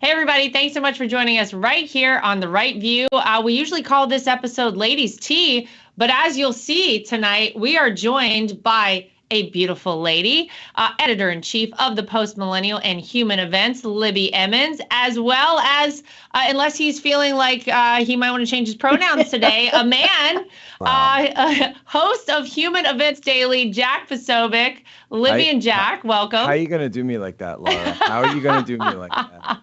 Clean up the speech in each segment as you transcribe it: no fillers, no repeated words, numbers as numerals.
Hey, everybody. Thanks so much for joining us right here on The Right View. We usually call this episode Ladies Tea, but as you'll see tonight, we are joined by a beautiful lady, editor-in-chief of the Post-Millennial and Human Events, Libby Emmons, as well as, unless he's feeling like he might want to change his pronouns today, a man, host of Human Events Daily, Jack Posobiec. Libby and Jack, welcome. How are you going to do me like that, Lara? How are you going to do me like that?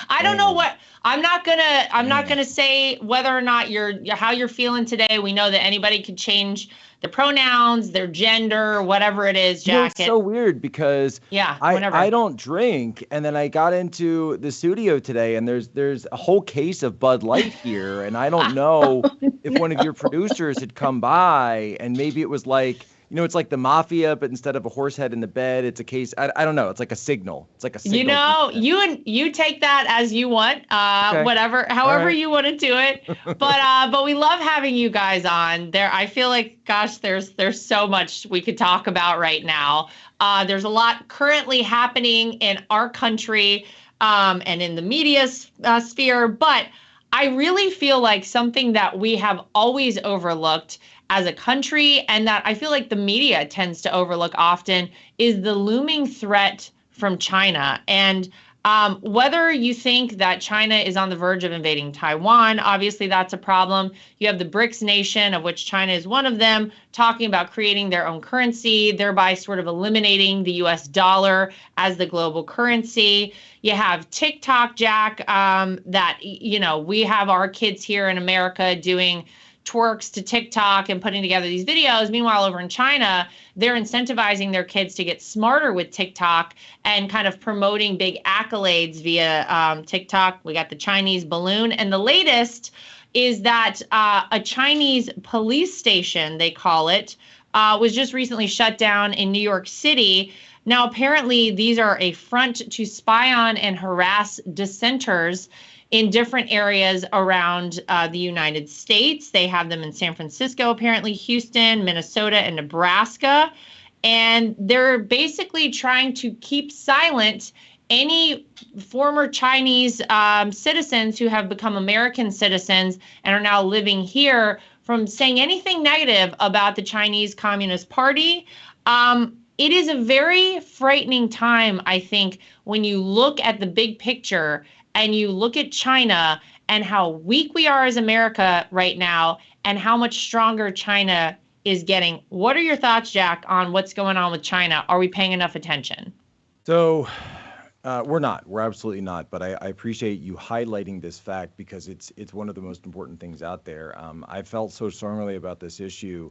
I don't know what I'm not gonna say whether or not how you're feeling today. We know that anybody could change their pronouns, their gender, whatever it is, Jack. It's so weird because I don't drink, and then I got into the studio today, and there's a whole case of Bud Light here, and I don't know if one of your producers had come by, and maybe it was like, it's like the mafia, but instead of a horse head in the bed, it's a case. I don't know. It's like a signal. It's like a signal. You take that as you want, okay. however you want to do it. But we love having you guys on there. I feel like, gosh, there's so much we could talk about right now. There's a lot currently happening in our country and in the media sphere. But I really feel like something that we have always overlooked as a country, and that I feel like the media tends to overlook often, is the looming threat from China. And whether you think that China is on the verge of invading Taiwan, obviously that's a problem. You have the BRICS nation, of which China is one of them, talking about creating their own currency, thereby sort of eliminating the US dollar as the global currency. You have TikTok, Jack, that, we have our kids here in America doing twerks to TikTok and putting together these videos. Meanwhile, over in China, they're incentivizing their kids to get smarter with TikTok and kind of promoting big accolades via TikTok. We got the Chinese balloon. And the latest is that a Chinese police station, they call it, was just recently shut down in New York City. Now, apparently, these are a front to spy on and harass dissenters in different areas around the United States. They have them in San Francisco, apparently, Houston, Minnesota, and Nebraska. And they're basically trying to keep silent any former Chinese citizens who have become American citizens and are now living here from saying anything negative about the Chinese Communist Party. It is a very frightening time, I think, when you look at the big picture and you look at China and how weak we are as America right now and how much stronger China is getting. What are your thoughts, Jack, on what's going on with China? Are we paying enough attention? So we're not. We're absolutely not. But I appreciate you highlighting this fact because it's one of the most important things out there. I felt so strongly about this issue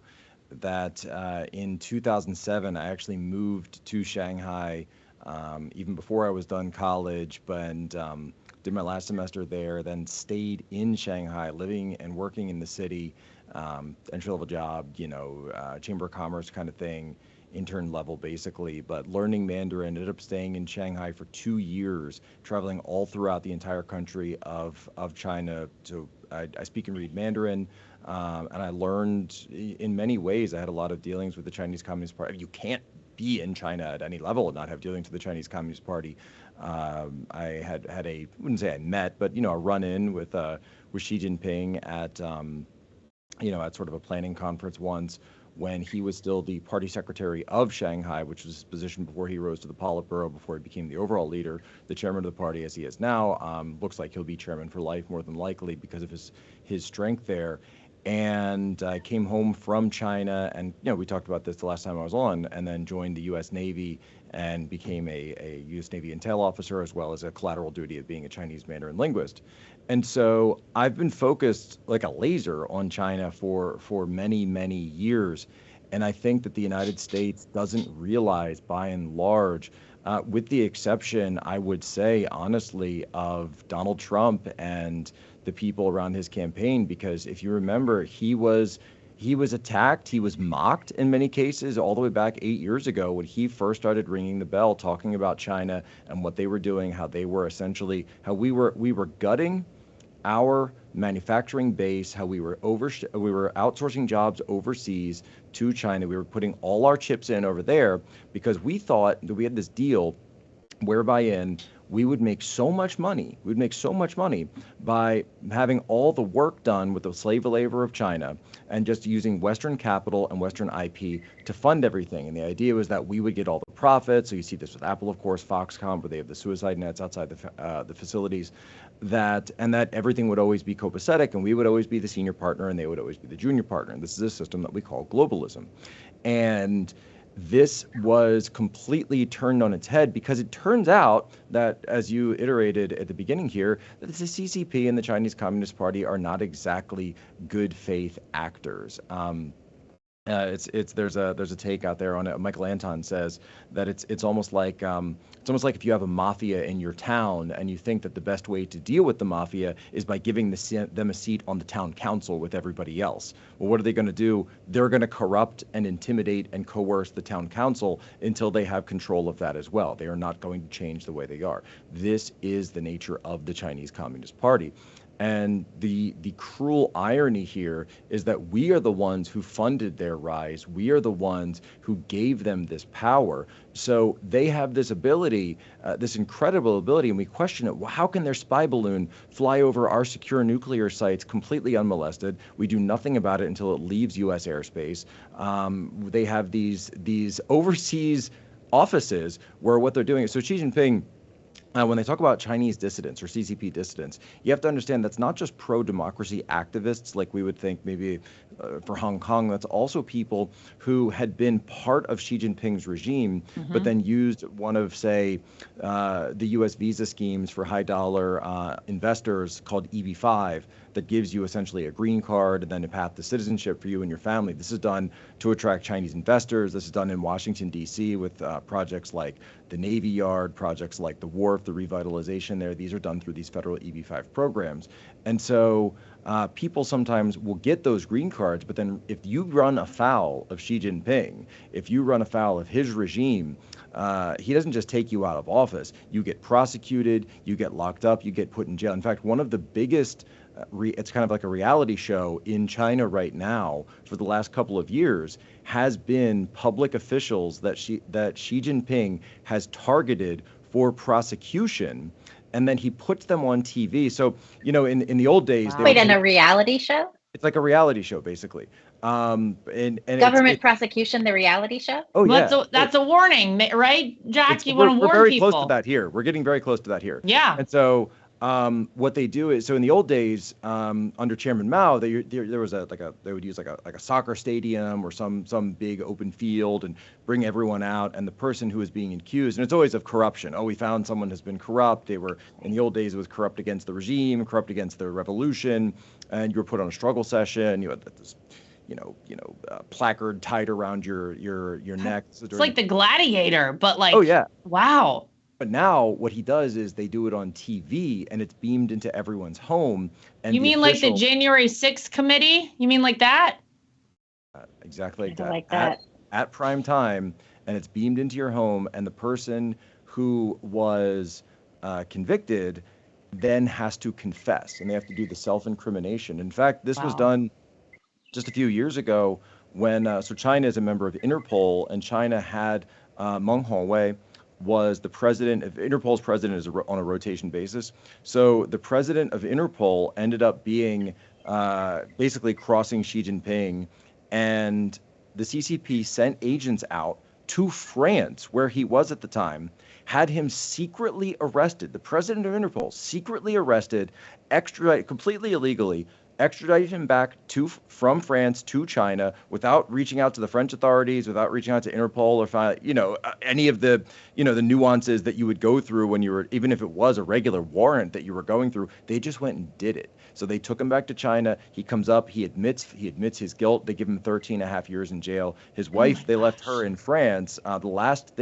that in 2007, I actually moved to Shanghai even before I was done college, but did my last semester there, then stayed in Shanghai, living and working in the city, entry-level job, Chamber of Commerce kind of thing, intern level basically, but learning Mandarin. Ended up staying in Shanghai for 2 years, traveling all throughout the entire country of China. So I speak and read Mandarin, and I learned in many ways. I had a lot of dealings with the Chinese Communist Party. You can't be in China at any level and not have dealings with the Chinese Communist Party. I had I wouldn't say I met, but a run-in with Xi Jinping at at sort of a planning conference once when he was still the party secretary of Shanghai, which was his position before he rose to the Politburo, before he became the overall leader, the chairman of the party as he is now. Looks like he'll be chairman for life, more than likely, because of his strength there. And I came home from China, and we talked about this the last time I was on, and then joined the U.S. Navy and became a U.S. Navy intel officer, as well as a collateral duty of being a Chinese Mandarin linguist. And so I've been focused like a laser on China for many, many years. And I think that the United States doesn't realize, by and large, with the exception, I would say, honestly, of Donald Trump and the people around his campaign, because if you remember, he was attacked, he was mocked in many cases all the way back 8 years ago when he first started ringing the bell, talking about China and what they were doing, how they were essentially, how we were gutting our manufacturing base, how we were outsourcing jobs overseas to China. We were putting all our chips in over there because we thought that we had this deal whereby we would make so much money. We'd make so much money by having all the work done with the slave labor of China and just using Western capital and Western IP to fund everything. And the idea was that we would get all the profits. So you see this with Apple, of course, Foxconn, where they have the suicide nets outside the facilities, that everything would always be copacetic, and we would always be the senior partner, and they would always be the junior partner. And this is a system that we call globalism. And this was completely turned on its head because it turns out that, as you iterated at the beginning here, that the CCP and the Chinese Communist Party are not exactly good faith actors. There's a take out there on it. Michael Anton says that it's almost like if you have a mafia in your town and you think that the best way to deal with the mafia is by giving them a seat on the town council with everybody else. Well, what are they going to do? They're going to corrupt and intimidate and coerce the town council until they have control of that as well. They are not going to change the way they are. This is the nature of the Chinese Communist Party. And the cruel irony here is that we are the ones who funded their rise. We are the ones who gave them this power. So they have this ability, this incredible ability, and we question it. Well, how can their spy balloon fly over our secure nuclear sites completely unmolested? We do nothing about it until it leaves U.S. airspace. They have these overseas offices where what they're doing is, so Xi Jinping, when they talk about Chinese dissidents or CCP dissidents, you have to understand that's not just pro-democracy activists like we would think maybe for Hong Kong. That's also people who had been part of Xi Jinping's regime, but then used one of, say, the U.S. visa schemes for high-dollar investors called EB-5 that gives you essentially a green card and then a path to citizenship for you and your family. This is done to attract Chinese investors. This is done in Washington, D.C. with projects like the Navy Yard, projects like the Wharf, the revitalization there. These are done through these federal EB-5 programs. And so people sometimes will get those green cards, but then if you run afoul of Xi Jinping, if you run afoul of his regime, he doesn't just take you out of office. You get prosecuted, you get locked up, you get put in jail. In fact, one of the biggest it's kind of like a reality show in China right now for the last couple of years has been public officials that Xi Jinping has targeted for prosecution, and then he puts them on TV. So, in the old days, Wait, in a reality show? It's like a reality show, basically. And Government prosecution, the reality show? Oh, yeah. That's a warning, right, Jack? You want to warn people. We're very close to that here. We're getting very close to that here. Yeah. And so what they do is, so in the old days, under Chairman Mao, there was they would use like a soccer stadium or some big open field and bring everyone out, and the person who is being accused, and it's always of corruption. Oh, we found someone has been corrupt. They were, in the old days, it was corrupt against the regime, corrupt against the revolution, and you were put on a struggle session. You had this placard tied around your neck. It's like the Gladiator, but like, oh yeah, wow. But now what he does is they do it on TV and it's beamed into everyone's home. And you mean like the January 6th committee? You mean like that? Exactly like that. Like that. At prime time, and it's beamed into your home, and the person who was convicted then has to confess, and they have to do the self-incrimination. In fact, this was done just a few years ago when, so China is a member of Interpol, and China had Meng Hongwei was the president of Interpol's president is on a rotation basis. So the president of Interpol ended up being basically crossing Xi Jinping, and the CCP sent agents out to France, where he was at the time, had him secretly arrested. The president of Interpol secretly arrested, extradited completely illegally, extradited him back from France to China without reaching out to the French authorities, without reaching out to Interpol or any of the the nuances that you would go through when you were, even if it was a regular warrant that you were going through. They just went and did it. So they took him back to China. He comes up, he admits his guilt. They give him 13 and a half years in jail. His wife, they left her in France. The last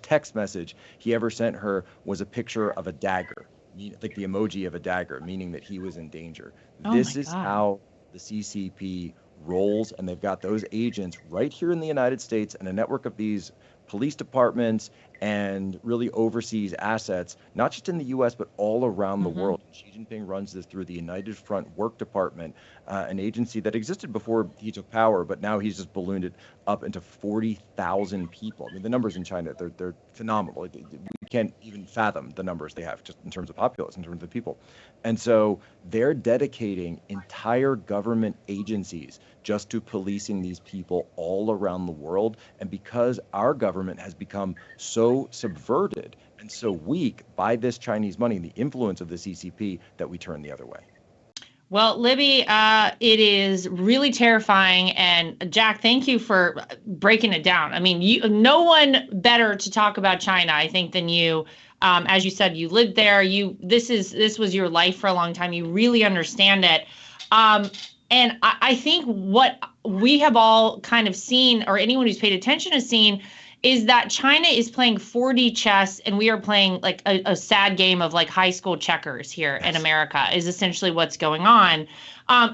text message he ever sent her was a picture of a dagger, like the emoji of a dagger, meaning that he was in danger. This is how the CCP rolls, and they've got those agents right here in the United States and a network of these police departments and really oversees assets, not just in the U.S., but all around the world. Xi Jinping runs this through the United Front Work Department, an agency that existed before he took power, but now he's just ballooned it up into 40,000 people. I mean, the numbers in China, they're phenomenal. We can't even fathom the numbers they have just in terms of populace, in terms of people. And so they're dedicating entire government agencies just to policing these people all around the world. And because our government has become so subverted and so weak by this Chinese money and the influence of the CCP, that we turn the other way. Well, Libby, it is really terrifying. And Jack, thank you for breaking it down. I mean, no one better to talk about China, I think, than you. As you said, you lived there. This was your life for a long time. You really understand it. And I think what we have all kind of seen, or anyone who's paid attention has seen, is that China is playing 4D chess and we are playing like a sad game of like high school checkers here in America is essentially what's going on.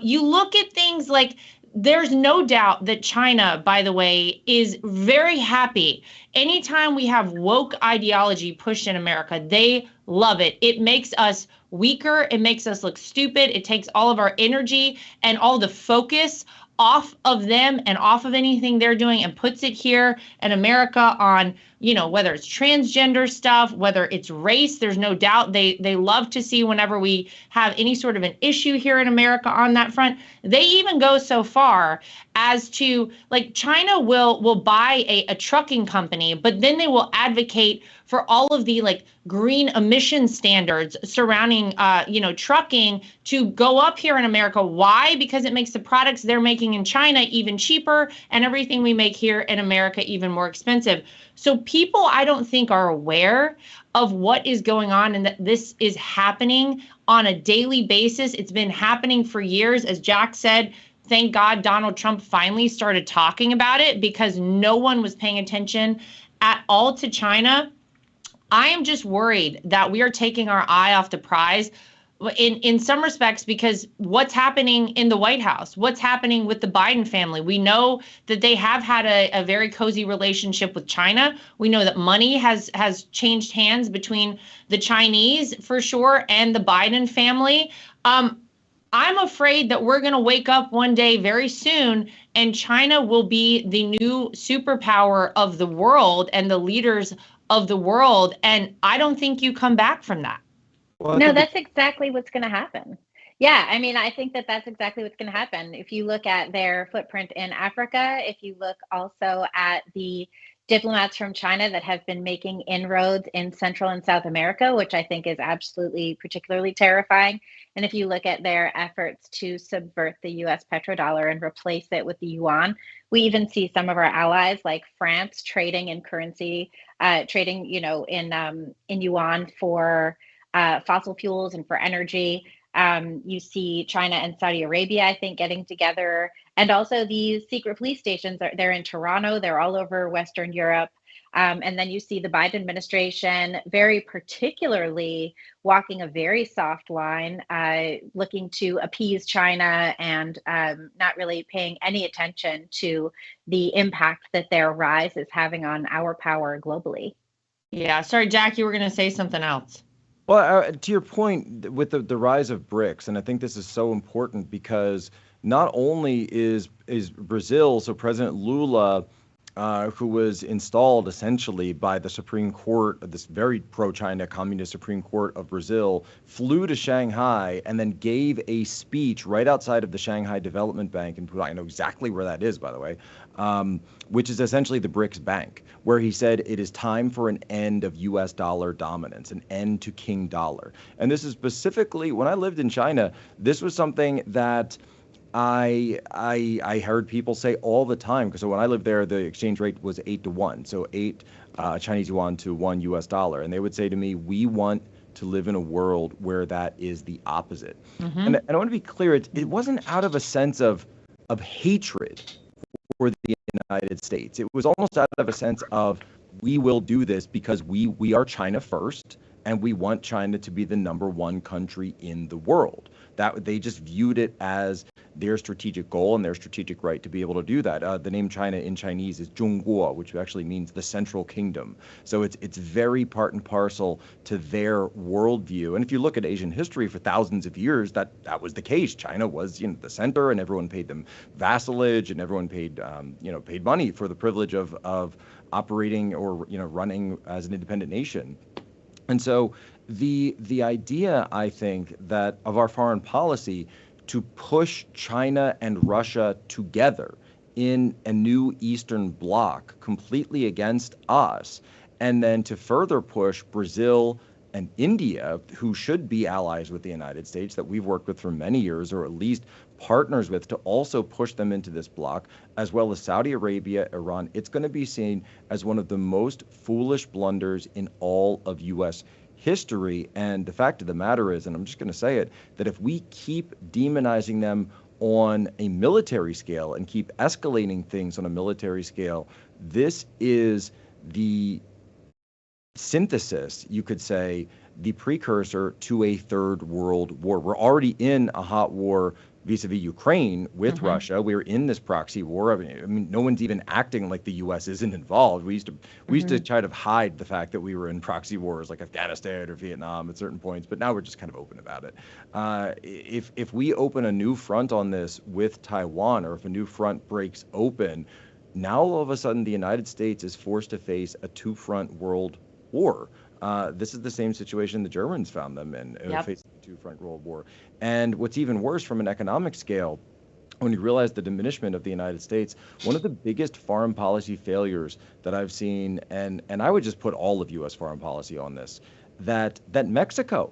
You look at things like, there's no doubt that China, by the way, is very happy. Anytime we have woke ideology pushed in America, they love it. It makes us weaker. It makes us look stupid. It takes all of our energy and all the focus off of them and off of anything they're doing and puts it here in America on, whether it's transgender stuff, whether it's race. There's no doubt they love to see whenever we have any sort of an issue here in America on that front. They even go so far as to, like, China will buy a trucking company, but then they will advocate for all of the like green emission standards surrounding, trucking to go up here in America. Why? Because it makes the products they're making in China even cheaper and everything we make here in America even more expensive. So people, I don't think, are aware of what is going on and that this is happening on a daily basis. It's been happening for years. As Jack said, thank God Donald Trump finally started talking about it because no one was paying attention at all to China. I am just worried that we are taking our eye off the prize in some respects, because what's happening in the White House, what's happening with the Biden family. We know that they have had a very cozy relationship with China. We know that money has changed hands between the Chinese, for sure, and the Biden family. I'm afraid that we're going to wake up one day very soon and China will be the new superpower of the world and the leaders of the world. And I don't think you come back from that. Well, no, that's exactly what's going to happen. Yeah, I mean, I think that that's exactly what's going to happen. If you look at their footprint in Africa, if you look also at the diplomats from China that have been making inroads in Central and South America, which I think is absolutely particularly terrifying. And if you look at their efforts to subvert the US petrodollar and replace it with the yuan, we even see some of our allies like France trading in currency, trading, in yuan for fossil fuels and for energy. You see China and Saudi Arabia, I think, getting together. And also these secret police stations, they're in Toronto, they're all over Western Europe. And then you see the Biden administration very particularly walking a very soft line, looking to appease China and not really paying any attention to the impact that their rise is having on our power globally. Yeah, sorry, Jack, you were going to say something else. Well, to your point with the rise of BRICS, and I think this is so important because not only is Brazil, so President Lula, who was installed essentially by the Supreme Court, this very pro-China communist Supreme Court of Brazil, flew to Shanghai and then gave a speech right outside of the Shanghai Development Bank, and I know exactly where that is, by the way, which is essentially the BRICS Bank, where he said it is time for an end of U.S. dollar dominance, an end to King dollar. And this is specifically, when I lived in China, this was something that I heard people say all the time, because when I lived there, the exchange rate was 8-1, so 8 Chinese yuan to 1 U.S. dollar. And they would say to me, we want to live in a world where that is the opposite. Mm-hmm. And I want to be clear, it wasn't out of a sense of hatred for the United States. It was almost out of a sense of, we will do this because we are China first, and we want China to be the #1 country in the world. that they just viewed it as their strategic goal and their strategic right to be able to do that. The name China in Chinese is Zhongguo, which actually means the central kingdom. So it's very part and parcel to their worldview. And if you look at Asian history for thousands of years, that was the case. China was, the center, and everyone paid them vassalage, and everyone paid paid money for the privilege of operating or running as an independent nation. And so the idea, I think, that of our foreign policy to push China and Russia together in a new Eastern bloc completely against us, and then to further push Brazil and India, who should be allies with the United States, that we've worked with for many years, or at least partners with, to also push them into this bloc, as well as Saudi Arabia, Iran. It's going to be seen as one of the most foolish blunders in all of U.S. history. And the fact of the matter is, and I'm just going to say it, that if we keep demonizing them on a military scale and keep escalating things on a military scale, this is the synthesis, you could say, the precursor to a third world war. We're already in a hot war vis-a-vis Ukraine with Russia. We're in this proxy war. I mean, no one's even acting like the U.S. isn't involved. We used to try to hide the fact that we were in proxy wars like Afghanistan or Vietnam at certain points, but now we're just kind of open about it. If we open a new front on this with Taiwan, or if a new front breaks open, now all of a sudden the United States is forced to face a two-front world war. This is the same situation the Germans found them in, facing a two-front world war. And what's even worse from an economic scale, when you realize the diminishment of the United States, one of the biggest foreign policy failures that I've seen, and I would just put all of U.S. foreign policy on this, that Mexico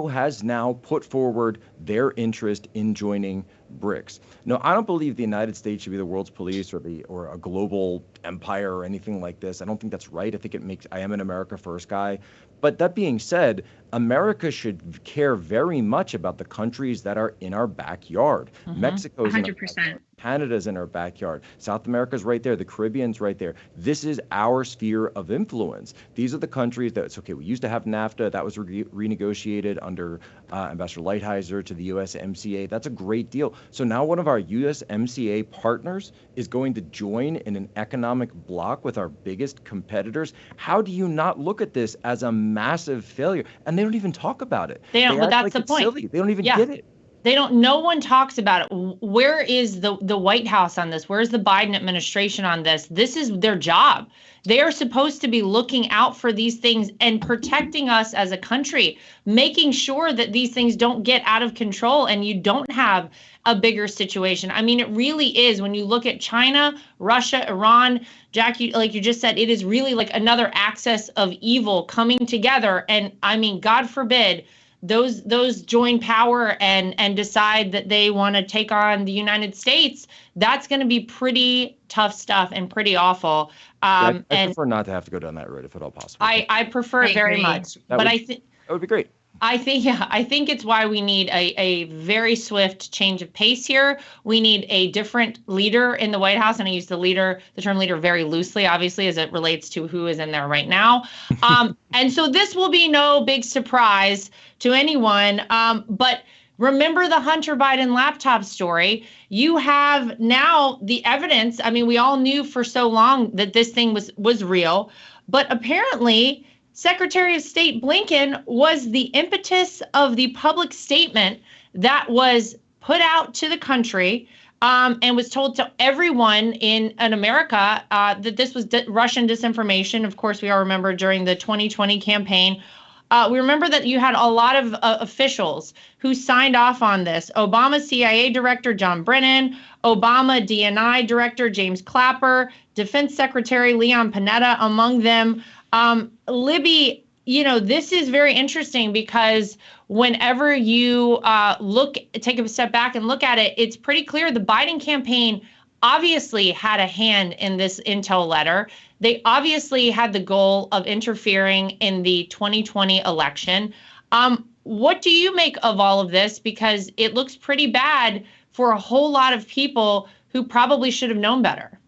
has now put forward their interest in joining BRICS. No, I don't believe the United States should be the world's police or a global empire or anything like this. I don't think that's right. I think I am an America first guy. But that being said, America should care very much about the countries that are in our backyard. Mexico's 100%. In our backyard. Canada's in our backyard. South America's right there. The Caribbean's right there. This is our sphere of influence. These are the countries that, it's okay, we used to have NAFTA. That was renegotiated under Ambassador Lighthizer to the USMCA. That's a great deal. So now one of our USMCA partners is going to join in an economic bloc with our biggest competitors. How do you not look at this as a massive failure? And they don't even talk about it. They don't, but that's the point. Silly. They don't even get it. They don't, no one talks about it. Where is the White House on this? Where's the Biden administration on this? This is their job. They are supposed to be looking out for these things and protecting us as a country, making sure that these things don't get out of control and you don't have a bigger situation. I mean, it really is. When you look at China, Russia, Iran, Jack, like you just said, it is really like another axis of evil coming together. And I mean, God forbid, those join power and decide that they want to take on the United States. That's going to be pretty tough stuff and pretty awful. I prefer not to have to go down that road if at all possible. I prefer it very much, I think that would be great. I think it's why we need a very swift change of pace here. We need a different leader in the White House, and I use the term leader very loosely, obviously, as it relates to who is in there right now. And so this will be no big surprise to anyone. But remember the Hunter Biden laptop story. You have now the evidence. I mean, we all knew for so long that this thing was real, but apparently Secretary of State Blinken was the impetus of the public statement that was put out to the country and was told to everyone in America that this was Russian disinformation. Of course, we all remember during the 2020 campaign. We remember that you had a lot of officials who signed off on this. Obama CIA Director John Brennan, Obama DNI Director James Clapper, Defense Secretary Leon Panetta among them. Libby, this is very interesting because whenever you take a step back and look at it, it's pretty clear the Biden campaign obviously had a hand in this intel letter. They obviously had the goal of interfering in the 2020 election. What do you make of all of this? Because it looks pretty bad for a whole lot of people who probably should have known better.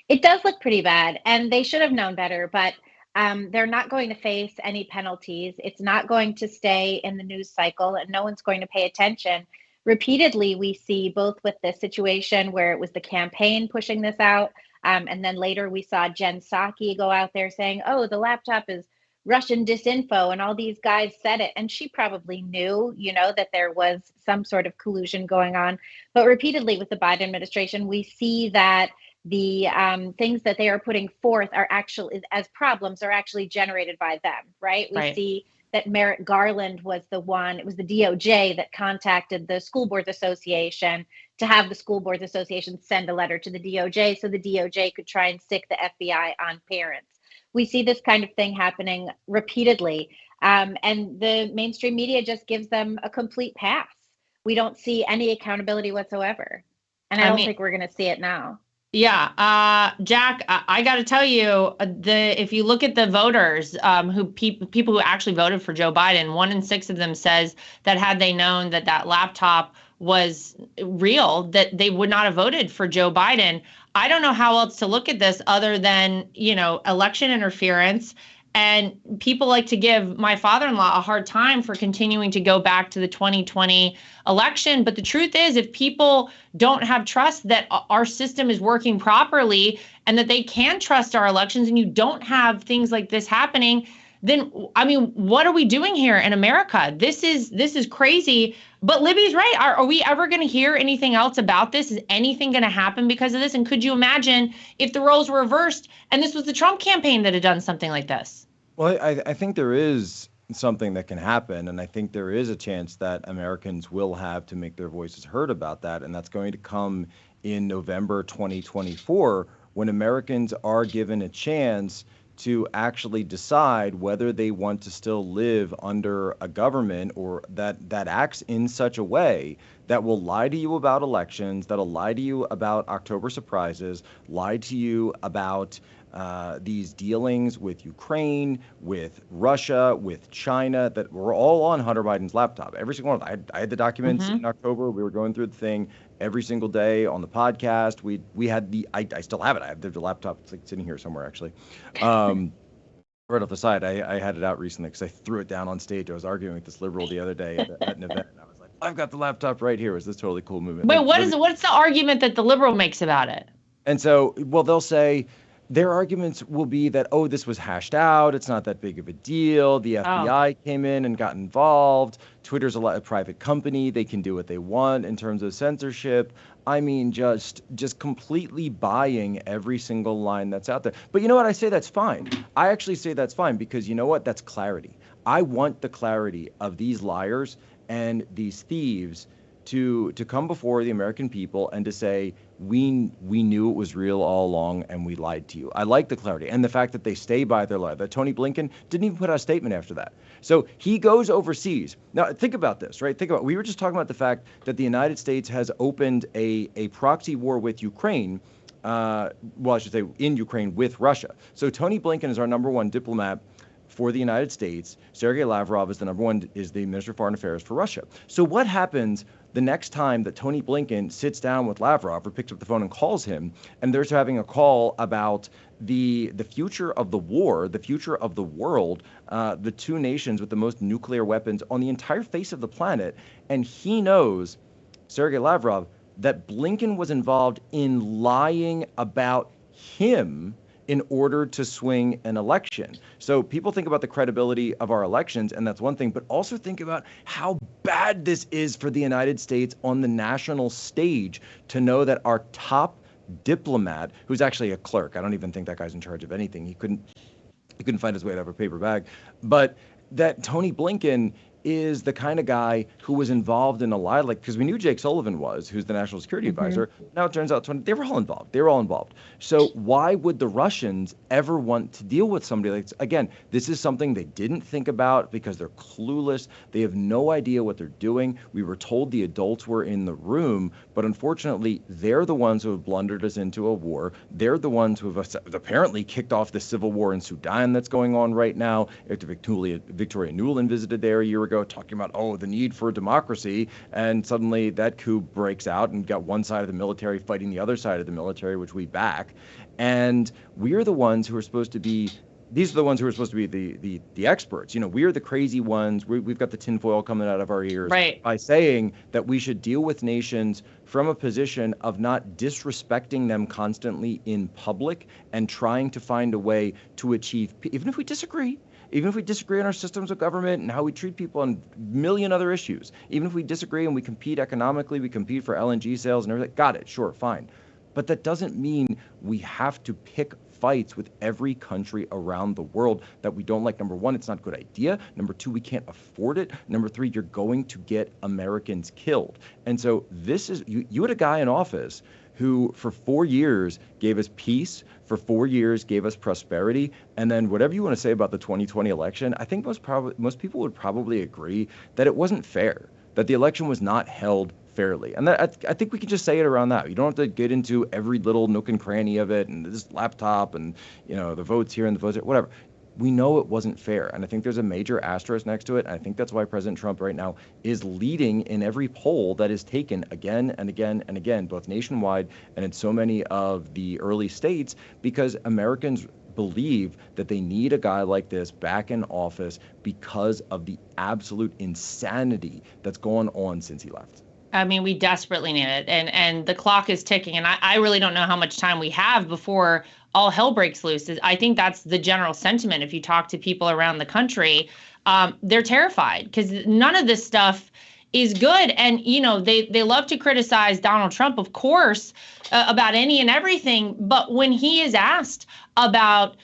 It does look pretty bad, and they should have known better. But they're not going to face any penalties. It's not going to stay in the news cycle, and no one's going to pay attention. Repeatedly, we see both with the situation where it was the campaign pushing this out, and then later we saw Jen Psaki go out there saying, oh, the laptop is Russian disinfo, and all these guys said it. And she probably knew, that there was some sort of collusion going on. But repeatedly with the Biden administration, we see that the things that they are putting forth are actually, as problems, are actually generated by them, right? We see that Merrick Garland was the one, it was the DOJ that contacted the School Boards Association to have the School Boards Association send a letter to the DOJ so the DOJ could try and stick the FBI on parents. We see this kind of thing happening repeatedly, and the mainstream media just gives them a complete pass. We don't see any accountability whatsoever. And I don't think we're going to see it now. Yeah, Jack, I got to tell you, if you look at the voters, people who actually voted for Joe Biden, 1 in 6 of them says that had they known that laptop was real, that they would not have voted for Joe Biden. I don't know how else to look at this other than, election interference. And people like to give my father-in-law a hard time for continuing to go back to the 2020 election. But the truth is, if people don't have trust that our system is working properly and that they can trust our elections, and you don't have things like this happening, then, what are we doing here in America? This is crazy. But Libby's right. Are we ever going to hear anything else about this? Is anything going to happen because of this? And could you imagine if the roles were reversed and this was the Trump campaign that had done something like this? Well, I think there is something that can happen, and I think there is a chance that Americans will have to make their voices heard about that, and that's going to come in November 2024 when Americans are given a chance to actually decide whether they want to still live under a government or that acts in such a way that will lie to you about elections, that'll lie to you about October surprises, lie to you about these dealings with Ukraine, with Russia, with China, that were all on Hunter Biden's laptop. Every single one of them. I had the documents in October. We were going through the thing every single day on the podcast. We had I still have it. I have the laptop. It's like sitting here somewhere, actually. Right off the side, I had it out recently because I threw it down on stage. I was arguing with this liberal the other day at an event. And I was like, I've got the laptop right here. It was this totally cool movement. Wait, what's the argument that the liberal makes about it? And so, they'll say, their arguments will be that, this was hashed out. It's not that big of a deal. The FBI came in and got involved. Twitter's a private company. They can do what they want in terms of censorship. Just completely buying every single line that's out there. But you know what? I say that's fine. I actually say that's fine because you know what? That's clarity. I want the clarity of these liars and these thieves to come before the American people and to say, we knew it was real all along and we lied to you. I like the clarity and the fact that they stay by their lie. That Tony Blinken didn't even put out a statement after that. So he goes overseas. Now, think about this, right? We were just talking about the fact that the United States has opened a proxy war with Ukraine. I should say in Ukraine with Russia. So Tony Blinken is our number one diplomat for the United States. Sergei Lavrov is the Minister of Foreign Affairs for Russia. So what happens the next time that Tony Blinken sits down with Lavrov or picks up the phone and calls him, and they're having a call about the future of the war, the future of the world, the two nations with the most nuclear weapons on the entire face of the planet, and he knows, Sergei Lavrov, that Blinken was involved in lying about him in order to swing an election. So people think about the credibility of our elections, and that's one thing, but also think about how bad this is for the United States on the national stage to know that our top diplomat, who's actually a clerk, I don't even think that guy's in charge of anything. He couldn't find his way out of a paper bag, but that Tony Blinken is the kind of guy who was involved in a lie, because we knew Jake Sullivan who's the national security advisor. Now it turns out they were all involved. They were all involved. So why would the Russians ever want to deal with somebody like this? Again, this is something they didn't think about because they're clueless. They have no idea what they're doing. We were told the adults were in the room, but unfortunately, they're the ones who have blundered us into a war. They're the ones who have apparently kicked off the civil war in Sudan that's going on right now. After Victoria Nuland visited there a year ago, talking about, the need for democracy, and suddenly that coup breaks out and got one side of the military fighting the other side of the military, which we back. And we're the ones who are supposed to be these are the ones who are supposed to be the experts. We are the crazy ones. We've got the tinfoil coming out of our ears Right. by saying that we should deal with nations from a position of not disrespecting them constantly in public and trying to find a way to achieve, even if we disagree on our systems of government and how we treat people on a million other issues, even if we disagree and we compete economically, we compete for LNG sales and everything, got it, sure, fine. But that doesn't mean we have to pick fights with every country around the world that we don't like. Number one, it's not a good idea. Number two, we can't afford it. Number three, you're going to get Americans killed. And so this is, you had a guy in office who for 4 years gave us peace, for 4 years gave us prosperity, and then whatever you want to say about the 2020 election, I think most people would probably agree that it wasn't fair, that the election was not held fairly. And that, I think we can just say it around that. You don't have to get into every little nook and cranny of it and this laptop and the votes here and the votes there, whatever. We know it wasn't fair. And I think there's a major asterisk next to it. And I think that's why President Trump right now is leading in every poll that is taken again and again and again, both nationwide and in so many of the early states, because Americans believe that they need a guy like this back in office because of the absolute insanity that's gone on since he left. I mean, we desperately need it. And the clock is ticking. And I really don't know how much time we have before all hell breaks loose. I think that's the general sentiment. If you talk to people around the country, they're terrified because none of this stuff is good. And, they love to criticize Donald Trump, of course, about any and everything. But when he is asked about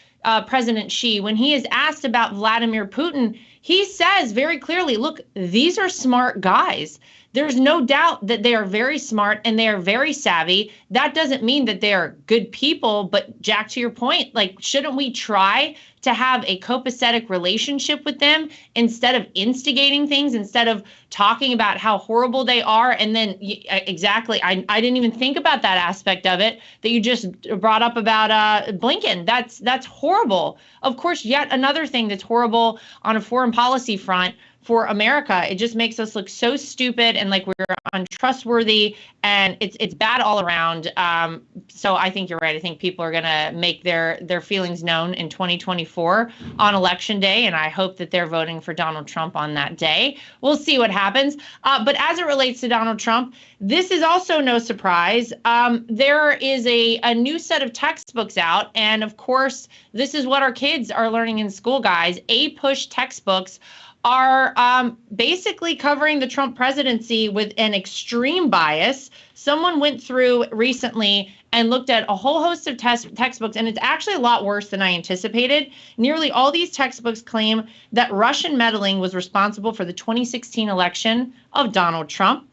President Xi, when he is asked about Vladimir Putin, he says very clearly, look, these are smart guys. There's no doubt that they are very smart and they are very savvy. That doesn't mean that they are good people. But Jack, to your point, shouldn't we try to have a copacetic relationship with them instead of instigating things, instead of talking about how horrible they are? And then exactly, I didn't even think about that aspect of it that you just brought up about Blinken. That's horrible. Of course, yet another thing that's horrible on a foreign policy front for America. It just makes us look so stupid and like we're untrustworthy, and it's bad all around. So I think you're right. I think people are going to make their feelings known in 2024 on Election Day, and I hope that they're voting for Donald Trump on that day. We'll see what happens. But as it relates to Donald Trump, this is also no surprise. There is a new set of textbooks out, and of course, this is what our kids are learning in school, guys. A-push textbooks are basically covering the Trump presidency with an extreme bias. Someone went through recently and looked at a whole host of textbooks, and it's actually a lot worse than I anticipated. Nearly all these textbooks claim that Russian meddling was responsible for the 2016 election of Donald Trump.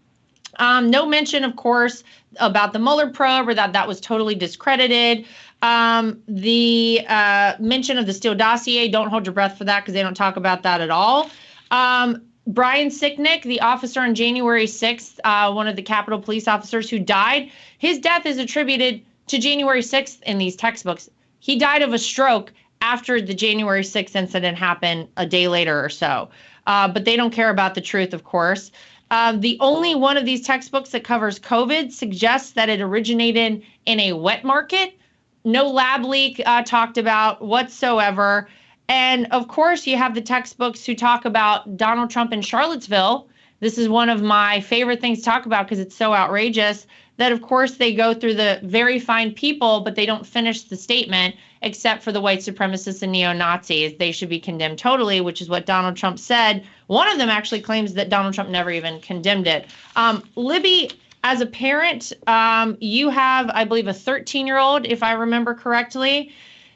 No mention, of course, about the Mueller probe or that was totally discredited. The mention of the Steele dossier, don't hold your breath for that because they don't talk about that at all. Brian Sicknick, the officer on January 6th, one of the Capitol Police officers who died, his death is attributed to January 6th in these textbooks. He died of a stroke after the January 6th incident happened a day later or so. But they don't care about the truth, of course. The only one of these textbooks that covers COVID suggests that it originated in a wet market. No lab leak talked about whatsoever. And of course, you have the textbooks who talk about Donald Trump in Charlottesville. This is one of my favorite things to talk about because it's so outrageous that, of course, they go through the very fine people, but they don't finish the statement except for the white supremacists and neo-Nazis. They should be condemned totally, which is what Donald Trump said. One of them actually claims that Donald Trump never even condemned it. Libby, as a parent, you have, I believe, a 13-year-old, if I remember correctly.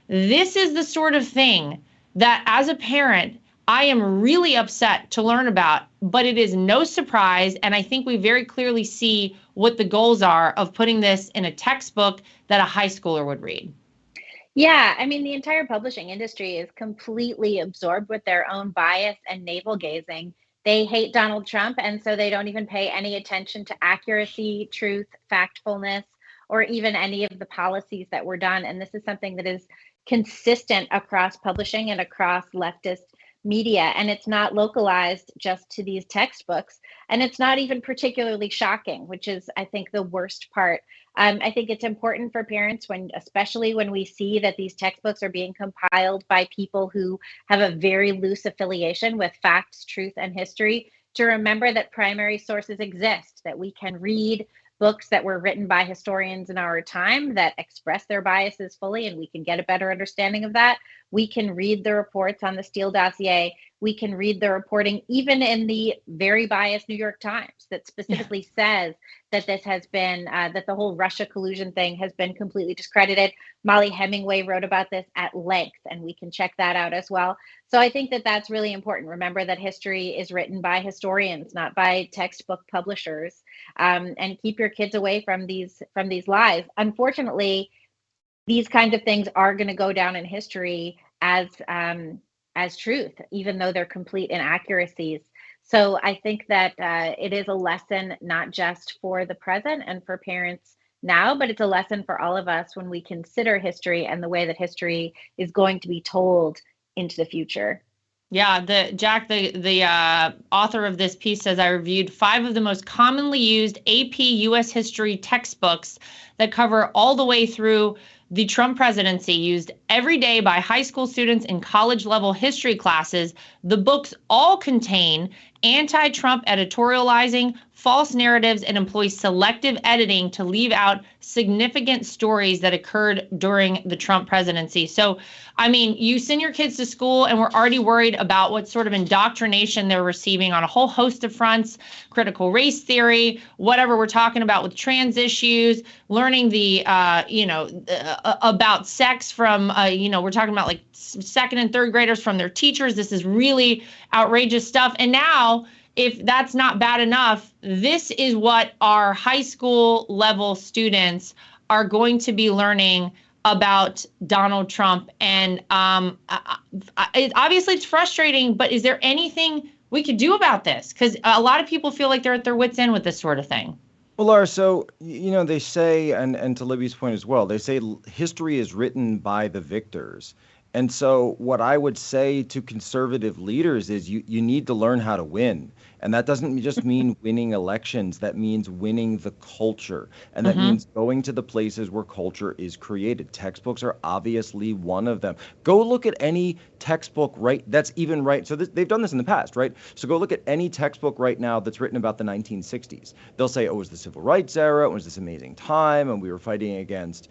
This is the sort of thing that, as a parent, I am really upset to learn about, but it is no surprise. And I think we very clearly see what the goals are of putting this in a textbook that a high schooler would read. Yeah, I mean, the entire publishing industry is completely absorbed with their own bias and navel gazing. They hate Donald Trump, and so they don't even pay any attention to accuracy, truth, factfulness, or even any of the policies that were done. And this is something that is consistent across publishing and across leftist media, and it's not localized just to these textbooks, and it's not even particularly shocking, which is, I think, the worst part. I think it's important for parents, especially when we see that these textbooks are being compiled by people who have a very loose affiliation with facts, truth, and history, to remember that primary sources exist, that we can read books that were written by historians in our time that express their biases fully, and we can get a better understanding of that. We can read the reports on the Steele dossier. We can read the reporting even in the very biased New York Times that specifically says that this has been, that the whole Russia collusion thing has been completely discredited. Molly Hemingway wrote about this at length, and we can check that out as well. So I think that that's really important. Remember that history is written by historians, not by textbook publishers, and keep your kids away from these lies. Unfortunately, these kinds of things are going to go down in history as truth, even though they're complete inaccuracies. So I think that it is a lesson not just for the present and for parents now, but it's a lesson for all of us when we consider history and the way that history is going to be told into the future. Yeah, the author of this piece says, I reviewed 5 of the most commonly used AP U.S. history textbooks that cover all the way through the Trump presidency, used every day by high school students in college-level history classes. The books all contain anti-Trump editorializing, false narratives, and employ selective editing to leave out significant stories that occurred during the Trump presidency. So, I mean, you send your kids to school and we're already worried about what sort of indoctrination they're receiving on a whole host of fronts, critical race theory, whatever we're talking about with trans issues, learning about sex from, we're talking about like second and third graders from their teachers. This is really outrageous stuff. And now, if that's not bad enough, this is what our high school level students are going to be learning about Donald Trump. And obviously it's frustrating, but is there anything we could do about this? Because a lot of people feel like they're at their wits' end with this sort of thing. Well, Lara, so, they say, and to Libby's point as well, they say history is written by the victors. And so what I would say to conservative leaders is you need to learn how to win. And that doesn't just mean winning elections. That means winning the culture. And that means going to the places where culture is created. Textbooks are obviously one of them. Go look at any textbook that's even right. So they've done this in the past, right? So go look at any textbook right now that's written about the 1960s. They'll say, oh, it was the civil rights era. It was this amazing time. And we were fighting against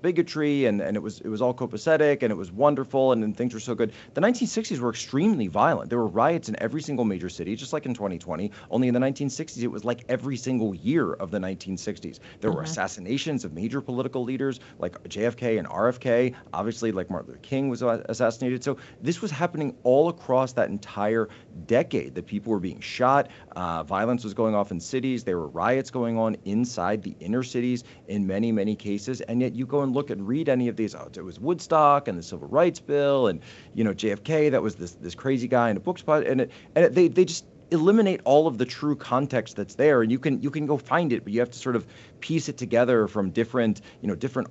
bigotry. And it was all copacetic. And it was wonderful. And then things were so good. The 1960s were extremely violent. There were riots in every single major city, just like in 2020, only in the 1960s, it was like every single year of the 1960s. There were assassinations of major political leaders like JFK and RFK, obviously like Martin Luther King was assassinated. So this was happening all across that entire decade, that people were being shot, violence was going off in cities, there were riots going on inside the inner cities in many, many cases, and yet you go and look and read any of these, it was Woodstock and the Civil Rights Bill and, JFK, that was this crazy guy in a book spot, and they just eliminate all of the true context that's there, and you can go find it, but you have to sort of piece it together from different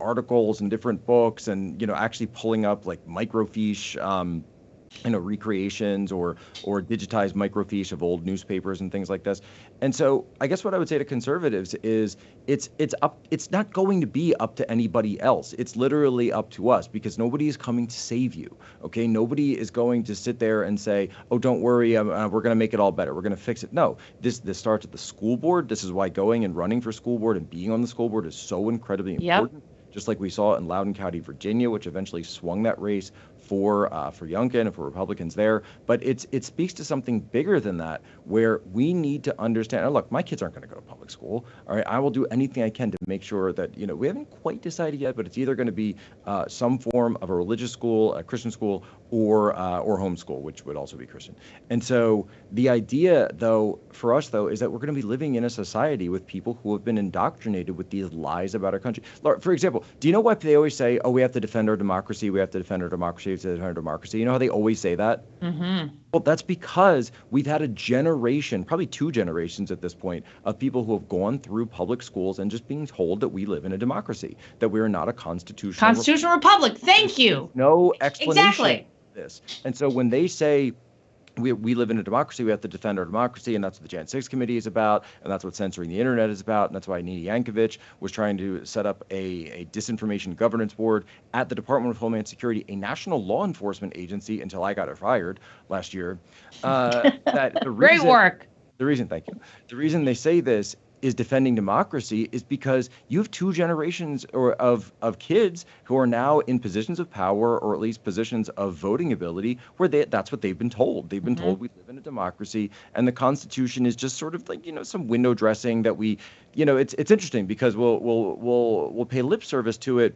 articles and different books, and actually pulling up like microfiche recreations or digitized microfiche of old newspapers and things like this. And so I guess what I would say to conservatives is it's not going to be up to anybody else. It's literally up to us, because nobody is coming to save you. Okay, nobody is going to sit there and say, oh, don't worry, we're going to make it all better, we're going to fix it. No, this starts at the school board. This is why going and running for school board and being on the school board is so incredibly important. Just like we saw in Loudoun County, Virginia, which eventually swung that race for Youngkin and for Republicans there. But it speaks to something bigger than that, where we need to understand. And look, my kids aren't going to go to public school. All right, I will do anything I can to make sure that we haven't quite decided yet, but it's either going to be some form of a religious school, a Christian school, or homeschool, which would also be Christian. And so the idea, though, for us, though, is that we're going to be living in a society with people who have been indoctrinated with these lies about our country. For example, do you know why they always say, oh, we have to defend our democracy, we have to defend our democracy, we have to defend our democracy? You know how they always say that? Well, that's because we've had a generation, probably 2 generations at this point, of people who have gone through public schools and just being told that we live in a democracy, that we are not a constitutional republic. Thank you. No explanation. Exactly. this. And so when they say, we live in a democracy, we have to defend our democracy, and that's what the Jan 6 committee is about, and that's what censoring the internet is about, and that's why Nina Yankovic was trying to set up a disinformation governance board at the Department of Homeland Security, a national law enforcement agency, until I got it fired last year. Great work. Thank you. The reason they say this is defending democracy is because you have two generations of kids who are now in positions of power, or at least positions of voting ability, where that's what they've been told. They've been told we live in a democracy, and the Constitution is just sort of like, some window dressing that we, it's interesting because we'll pay lip service to it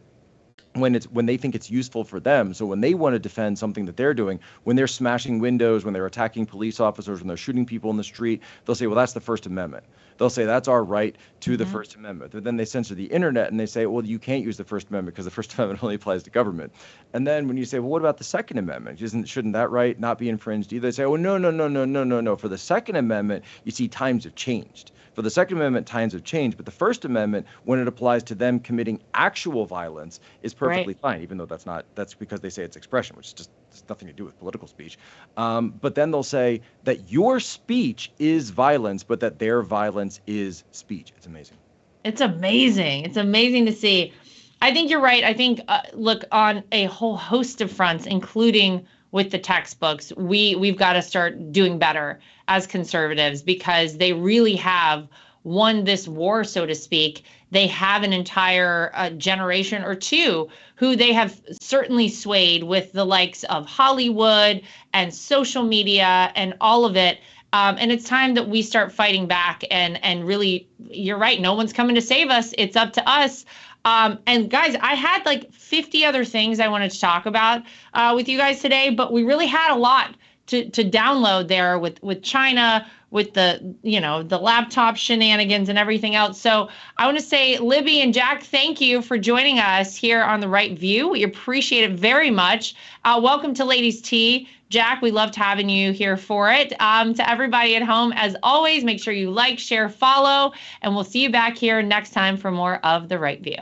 when they think it's useful for them. So when they want to defend something that they're doing, when they're smashing windows, when they're attacking police officers, when they're shooting people in the street, they'll say, well, that's the First Amendment. They'll say that's our right to the First Amendment. But then they censor the internet and they say, well, you can't use the First Amendment because the First Amendment only applies to government. And then when you say, well, what about the Second Amendment? Shouldn't that right not be infringed either? They say, oh, no. For the Second Amendment, you see, times have changed. For the Second Amendment, times have changed, but the First Amendment, when it applies to them committing actual violence, is perfectly fine, even though that's because they say it's expression, which just has nothing to do with political speech. But then they'll say that your speech is violence, but that their violence is speech. It's amazing. It's amazing. It's amazing to see. I think you're right. I think, look, on a whole host of fronts, including with the textbooks, we've got to start doing better as conservatives, because they really have won this war, so to speak. They have an entire generation or two who they have certainly swayed with the likes of Hollywood and social media and all of it. And it's time that we start fighting back and really, you're right, no one's coming to save us. It's up to us. And guys, I had like 50 other things I wanted to talk about with you guys today, but we really had a lot to download there with China, with the laptop shenanigans and everything else. So I want to say, Libby and Jack, thank you for joining us here on The Right View. We appreciate it very much. Welcome to Ladies Tea. Jack, we loved having you here for it. To everybody at home, as always, make sure you like, share, follow, and we'll see you back here next time for more of The Right View.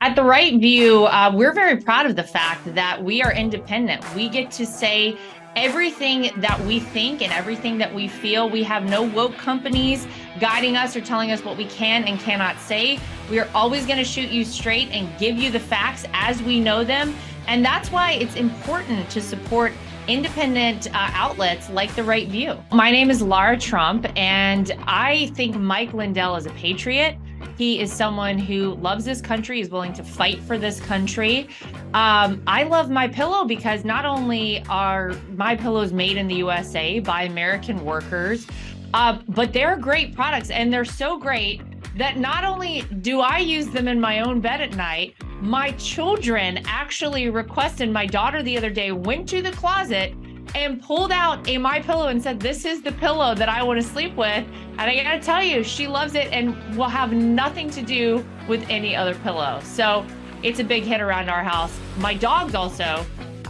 At The Right View, we're very proud of the fact that we are independent. We get to say everything that we think and everything that we feel. We have no woke companies guiding us or telling us what we can and cannot say. We are always going to shoot you straight and give you the facts as we know them. And that's why it's important to support independent outlets like The Right View. My name is Lara Trump, and I think Mike Lindell is a patriot. He is someone who loves this country, is willing to fight for this country. I love MyPillow because not only are MyPillows made in the USA by American workers, but they're great products, and they're so great that not only do I use them in my own bed at night, my children actually requested. My daughter the other day went to the closet and pulled out a MyPillow and said, this is the pillow that I want to sleep with. And I gotta tell you, she loves it and will have nothing to do with any other pillow. So it's a big hit around our house. My dogs also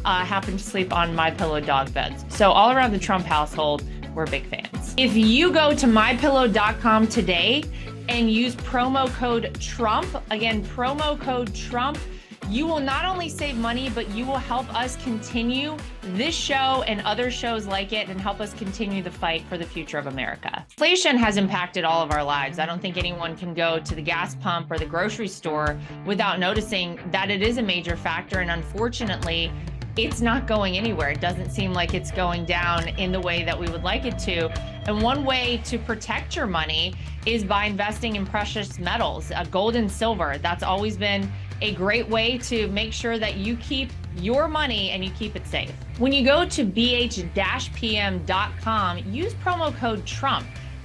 happen to sleep on MyPillow dog beds. So all around the Trump household, we're big fans. If you go to mypillow.com today and use promo code Trump, again, promo code Trump, you will not only save money, but you will help us continue this show and other shows like it and help us continue the fight for the future of America. Inflation has impacted all of our lives. I don't think anyone can go to the gas pump or the grocery store without noticing that it is a major factor. And unfortunately, it's not going anywhere. It doesn't seem like it's going down in the way that we would like it to. And one way to protect your money is by investing in precious metals, gold and silver. That's always been a great way to make sure that you keep your money and you keep it safe. When you go to bh-pm.com, use promo code Trump.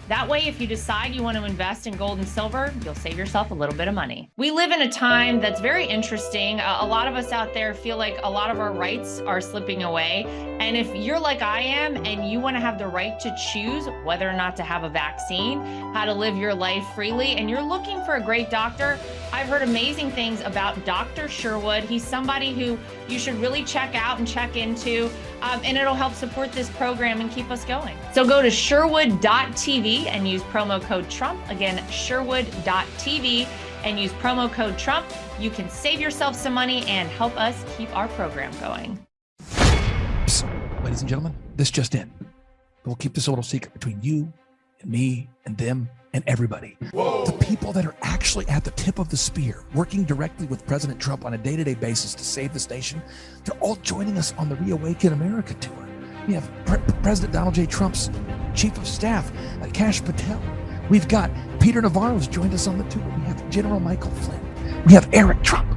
That way, if you decide you want to invest in gold and silver, you'll save yourself a little bit of money. We live in a time that's very interesting. A lot of us out there feel like a lot of our rights are slipping away. And if you're like I am and you want to have the right to choose whether or not to have a vaccine, how to live your life freely, and you're looking for a great doctor, I've heard amazing things about Dr. Sherwood. He's somebody who you should really check out and check into, and it'll help support this program and keep us going. So go to Sherwood.tv and use promo code Trump. Again, Sherwood.tv and use promo code Trump. You can save yourself some money and help us keep our program going. Ladies and gentlemen, this just in. We'll keep this a little secret between you and me and them and everybody. Whoa. The people that are actually at the tip of the spear, working directly with President Trump on a day-to-day basis to save this nation, they're all joining us on the Reawaken America tour. We have President Donald J. Trump's Chief of Staff, Kash Patel. We've got Peter Navarro's joined us on the tour. We have General Michael Flynn. We have Eric Trump.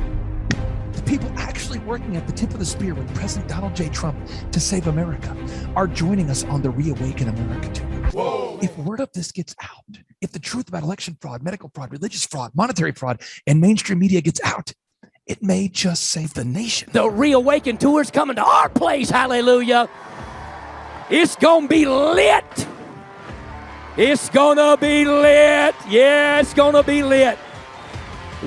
The people actually working at the tip of the spear with President Donald J. Trump to save America are joining us on the Reawaken America tour. Whoa. If word of this gets out, if the truth about election fraud, medical fraud, religious fraud, monetary fraud, and mainstream media gets out, it may just save the nation. The Reawaken tour is coming to our place, hallelujah. It's gonna be lit. It's gonna be lit. Yeah, it's gonna be lit.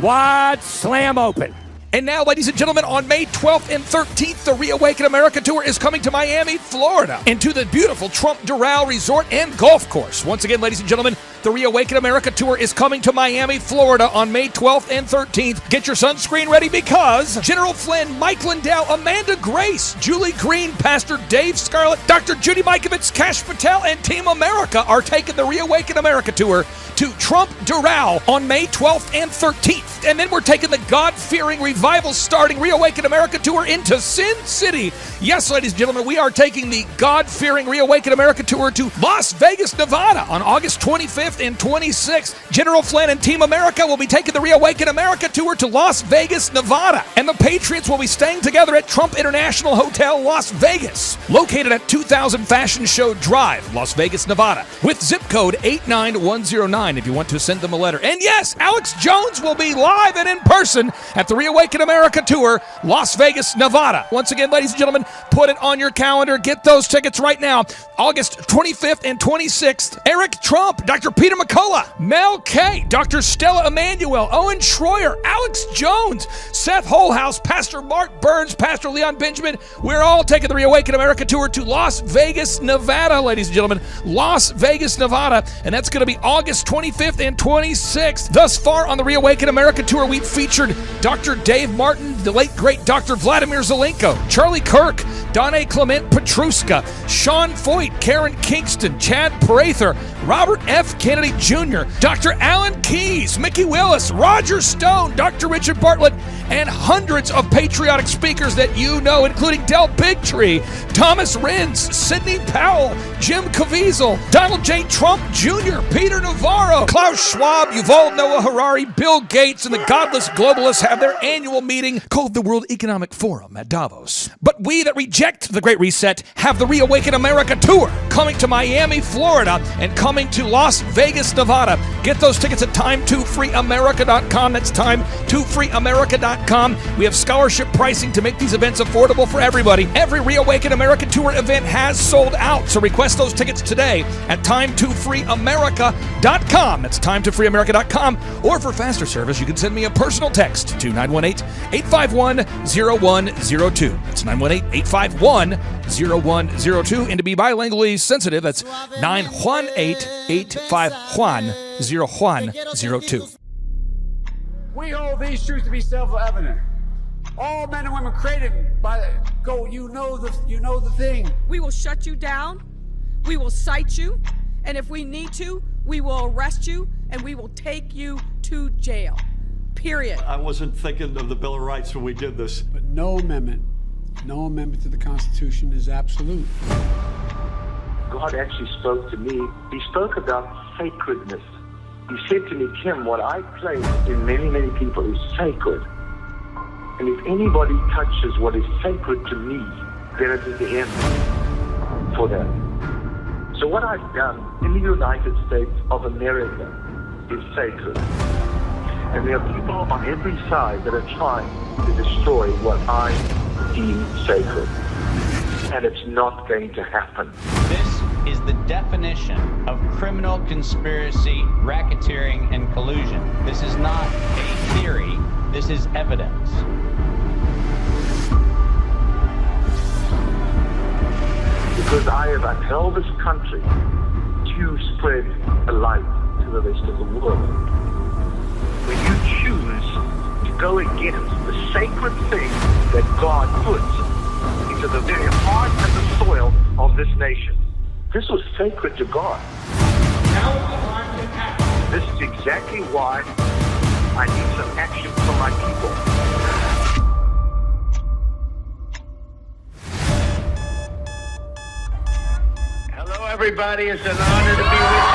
Wide slam open. And now, ladies and gentlemen, on May 12th and 13th, the Reawaken America Tour is coming to Miami, Florida, and to the beautiful Trump Doral Resort and Golf Course. Once again, ladies and gentlemen, the Reawaken America Tour is coming to Miami, Florida on May 12th and 13th. Get your sunscreen ready because General Flynn, Mike Lindell, Amanda Grace, Julie Green, Pastor Dave Scarlett, Dr. Judy Mikovits, Kash Patel, and Team America are taking the Reawaken America Tour to Trump Doral on May 12th and 13th. And then we're taking the God-fearing, revival-starting Reawaken America Tour into Sin City. Yes, ladies and gentlemen, we are taking the God-fearing Reawaken America Tour to Las Vegas, Nevada on August 25th and 26th. General Flynn and Team America will be taking the Reawaken America Tour to Las Vegas, Nevada. And the Patriots will be staying together at Trump International Hotel, Las Vegas, located at 2000 Fashion Show Drive, Las Vegas, Nevada, with zip code 89109 if you want to send them a letter. And yes, Alex Jones will be live and in person at the Reawaken America Tour, Las Vegas, Nevada. Once again, ladies and gentlemen, put it on your calendar. Get those tickets right now. August 25th and 26th. Eric Trump, Dr. Peter McCullough, Mel K, Dr. Stella Emanuel, Owen Schroyer, Alex Jones, Seth Holhouse, Pastor Mark Burns, Pastor Leon Benjamin. We're all taking the Reawaken America Tour to Las Vegas, Nevada, ladies and gentlemen. Las Vegas, Nevada. And that's going to be August 25th and 26th. Thus far on the Reawaken America Tour, we've featured Dr. Dave Martin, the late great Dr. Vladimir Zelenko, Charlie Kirk, Donna Clement Petruska, Sean Foyt, Karen Kingston, Chad Prather, Robert F. Kennedy Jr., Dr. Alan Keyes, Mickey Willis, Roger Stone, Dr. Richard Bartlett, and hundreds of patriotic speakers that you know, including Del Bigtree, Thomas Renz, Sidney Powell, Jim Caviezel, Donald J. Trump Jr., Peter Navarro, Klaus Schwab, Yuval Noah Harari, Bill Gates, and the godless globalists have their annual meeting called the World Economic Forum at Davos. But we that reject the Great Reset have the Reawaken America Tour coming to Miami, Florida, and coming to Las Vegas, Nevada. Get those tickets at time2freeamerica.com. That's time2freeamerica.com. We have scholarship pricing to make these events affordable for everybody. Every Reawaken America Tour event has sold out, so request those tickets today at time2freeamerica.com. That's time2freeamerica.com. Or for faster service, you can send me a personal text to 918-851-0102. That's 918-851-0102. And to be bilingually sensitive, that's 918-851-0102. We hold these truths to be self-evident. All men and women created by go. You know the thing. We will shut you down. We will cite you, and if we need to, we will arrest you, and we will take you to jail. Period. I wasn't thinking of the Bill of Rights when we did this. But no amendment to the Constitution is absolute. God actually spoke to me. He spoke about sacredness. He said to me, Kim, what I place in many, many people is sacred. And if anybody touches what is sacred to me, then it is the end for them. So what I've done in the United States of America is sacred. And there are people on every side that are trying to destroy what I deem sacred. And it's not going to happen. This is the definition of criminal conspiracy, racketeering, and collusion. This is not a theory. This is evidence. Because I have upheld this country to spread a light to the rest of the world. When you choose to go against the sacred thing that God puts into the very heart and the soil of this nation, this was sacred to God. Now is the time to act. This is exactly why I need some action from my people. Hello, everybody. It's an honor to be with you.